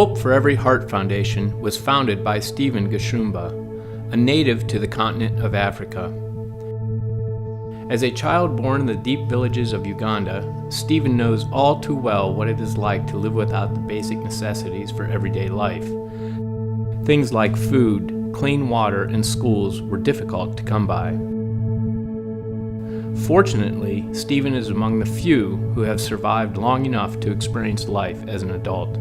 Hope for Every Heart Foundation was founded by Stephen Gashumba, a native to the continent of Africa. As a child born in the deep villages of Uganda, Stephen knows all too well what it is like to live without the basic necessities for everyday life. Things like food, clean water, and schools were difficult to come by. Fortunately, Stephen is among the few who have survived long enough to experience life as an adult.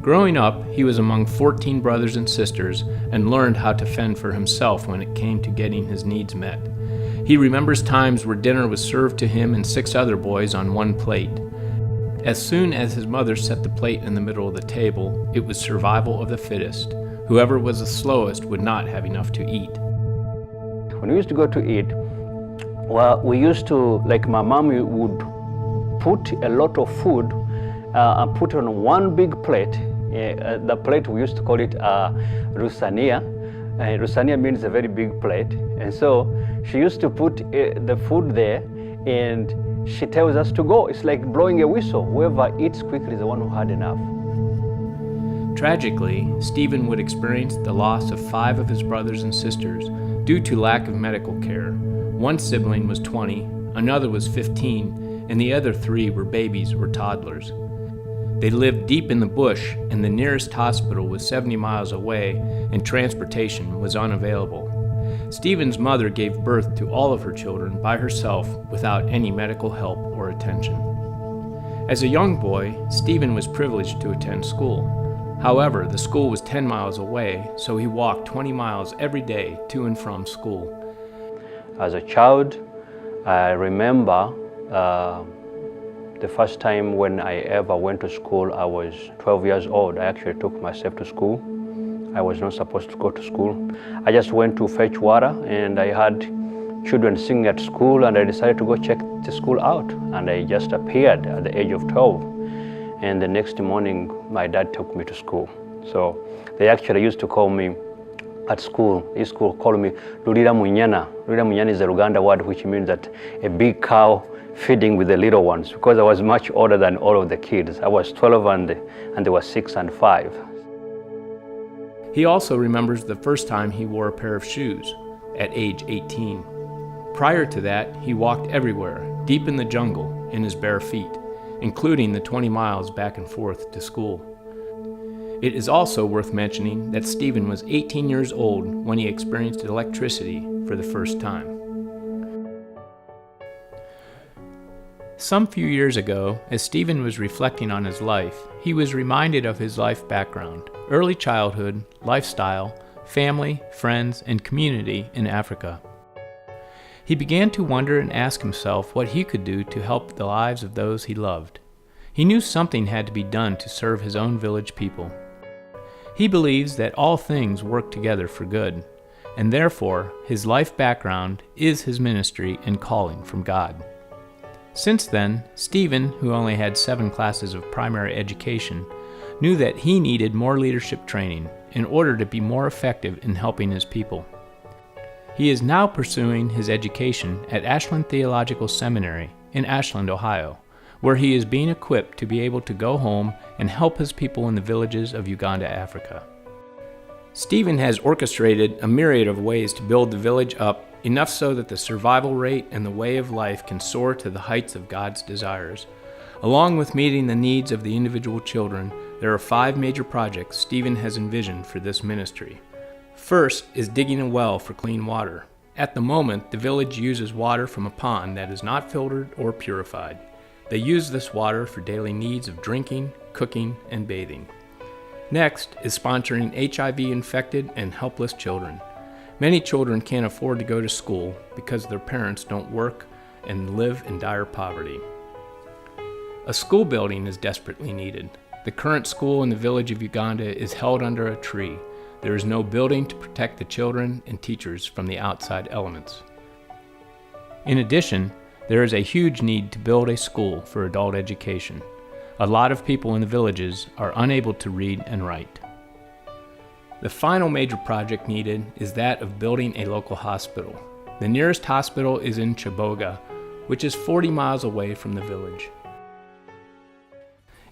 Growing up, he was among 14 brothers and sisters and learned how to fend for himself when it came to getting his needs met. He remembers times where dinner was served to him and 6 other boys on one plate. As soon as his mother set the plate in the middle of the table, it was survival of the fittest. Whoever was the slowest would not have enough to eat. When we used to go to eat, well, we used to, like my mom would put a lot of food and put on one big plate. The plate, we used to call it rusania. Rusania means a very big plate. And so she used to put the food there and she tells us to go. It's like blowing a whistle. Whoever eats quickly is the one who had enough. Tragically, Stephen would experience the loss of 5 of his brothers and sisters due to lack of medical care. One sibling was 20, another was 15, and the other 3 were babies or toddlers. They lived deep in the bush, and the nearest hospital was 70 miles away, and transportation was unavailable. Stephen's mother gave birth to all of her children by herself without any medical help or attention. As a young boy, Stephen was privileged to attend school. However, the school was 10 miles away, so he walked 20 miles every day to and from school. As a child, I remember the first time when I ever went to school. I was 12 years old. I actually took myself to school. I was not supposed to go to school. I just went to fetch water and I had children singing at school and I decided to go check the school out. And I just appeared at the age of 12. And the next morning, my dad took me to school. So they actually used to call me at school. They used to call me Lulira Munyana. Lulira Munyana is a Luganda word which means that a big cow feeding with the little ones, because I was much older than all of the kids. I was 12 and they were 6 and 5. He also remembers the first time he wore a pair of shoes, at age 18. Prior to that, he walked everywhere, deep in the jungle, in his bare feet, including the 20 miles back and forth to school. It is also worth mentioning that Stephen was 18 years old when he experienced electricity for the first time. Some few years ago, as Stephen was reflecting on his life, he was reminded of his life background, early childhood, lifestyle, family, friends, and community in Africa. He began to wonder and ask himself what he could do to help the lives of those he loved. He knew something had to be done to serve his own village people. He believes that all things work together for good, and therefore his life background is his ministry and calling from God. Since then, Stephen, who only had 7 classes of primary education, knew that he needed more leadership training in order to be more effective in helping his people. He is now pursuing his education at Ashland Theological Seminary in Ashland, Ohio, where he is being equipped to be able to go home and help his people in the villages of Uganda, Africa. Stephen has orchestrated a myriad of ways to build the village up, enough so that the survival rate and the way of life can soar to the heights of God's desires. Along with meeting the needs of the individual children, there are 5 major projects Stephen has envisioned for this ministry. First is digging a well for clean water. At the moment, the village uses water from a pond that is not filtered or purified. They use this water for daily needs of drinking, cooking, and bathing. Next is sponsoring HIV-infected and helpless children. Many children can't afford to go to school because their parents don't work and live in dire poverty. A school building is desperately needed. The current school in the village of Uganda is held under a tree. There is no building to protect the children and teachers from the outside elements. In addition, there is a huge need to build a school for adult education. A lot of people in the villages are unable to read and write. The final major project needed is that of building a local hospital. The nearest hospital is in Chiboga, which is 40 miles away from the village.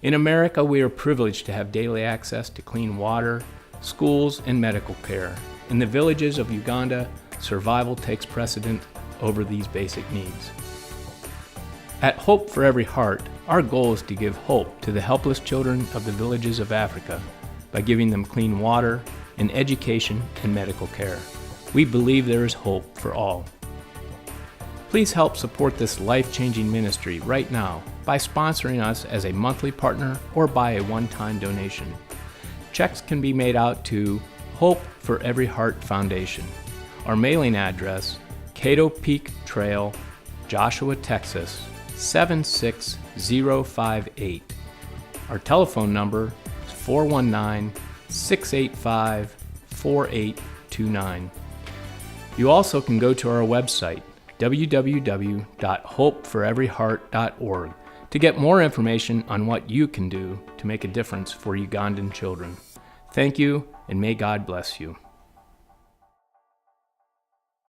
In America, we are privileged to have daily access to clean water, schools, and medical care. In the villages of Uganda, survival takes precedent over these basic needs. At Hope for Every Heart, our goal is to give hope to the helpless children of the villages of Africa by giving them clean water and education and medical care. We believe there is hope for all. Please help support this life-changing ministry right now by sponsoring us as a monthly partner or by a one-time donation. Checks can be made out to Hope for Every Heart Foundation. Our mailing address, Cato Peak Trail, Joshua, Texas, 76058. Our telephone number is 419-685-4829. You also can go to our website, www.hopeforeveryheart.org, to get more information on what you can do to make a difference for Ugandan children. Thank you, and may God bless you.